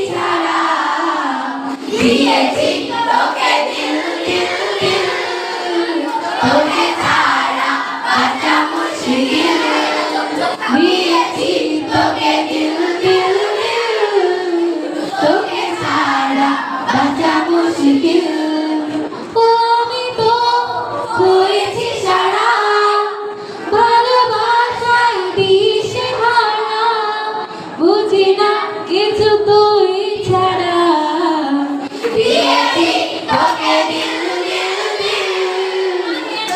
ছাড়া দিয়েছি তোকে দিল দিল দিল তোকে ছাড়া বাঁচা মুশকিল দিয়েছি তোকে দিল দিল দিল তোকে ছাড়া বাঁচা মুশকিল আমি তো হয়েছি সারা ভালোবাসায় দিশে হারা বুঝি না কিছু তুই ছাড়া দিয়েছি তোকে দিল দিল দিল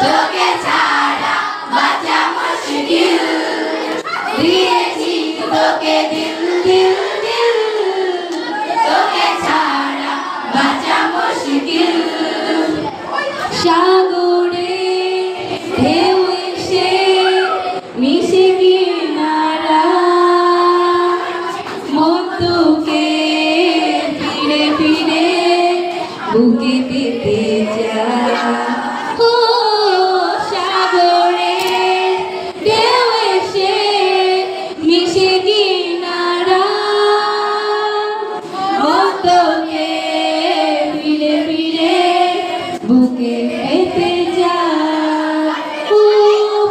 তোকে ছাড়া বাঁচা মুশকিল দিয়েছি তোকে দিল দিল দিল তোকে ছাড়া বাঁচা মুশকিল সাগরে ঢেউ এসে মিশে কিনারা মন তোকে ফিরে ফিরে বুকে পেতে যায় ও সাগরে ঢেউ এসে মিশে কিনারা মন তোকে ফিরে ফিরে বুকে পেতে যায় ও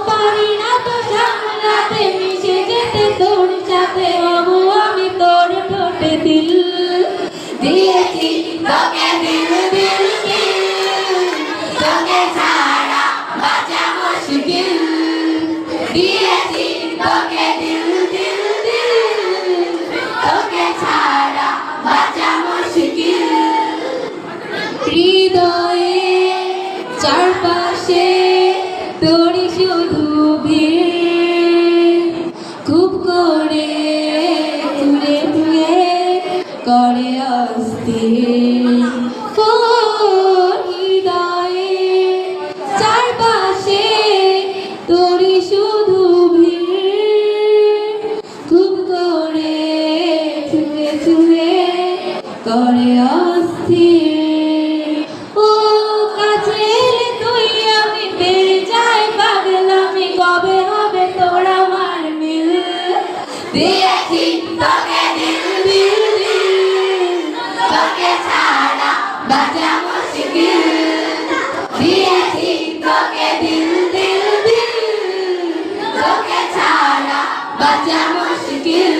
পারি না তো সামলাতে মিশে যেতে তোর সাথে হবো আমি তোর ঠোঁটে দিল দিয়েছি তোকে দিল দিল দিল তোকে ছাড়া বাঁচা মুশকিল দিয়েছি তোকে দিল দিল দিল তোকে ছাড়া বাঁচা মুশকিল হৃদয়ে চারপাশে তোরই শুধু ভিড় খুব করে তুলে তুলে করে অস্থির ও হৃদয়ে চারপাশে তোরই শুধু ভিড় খুব করে তুলে তুলে করে অস্থির ও কাছে এলে তুই আমি বেড়ে যাই পাগলামি কবে হবে তোর আমার মিল দিয়েছি তোকে দিল দিল দিল তোকে ছাড়া বাঁচা মুশকিল দিয়েছি তোকে দিল দিল দিল তোকে ছাড়া বাঁচা মুশকিল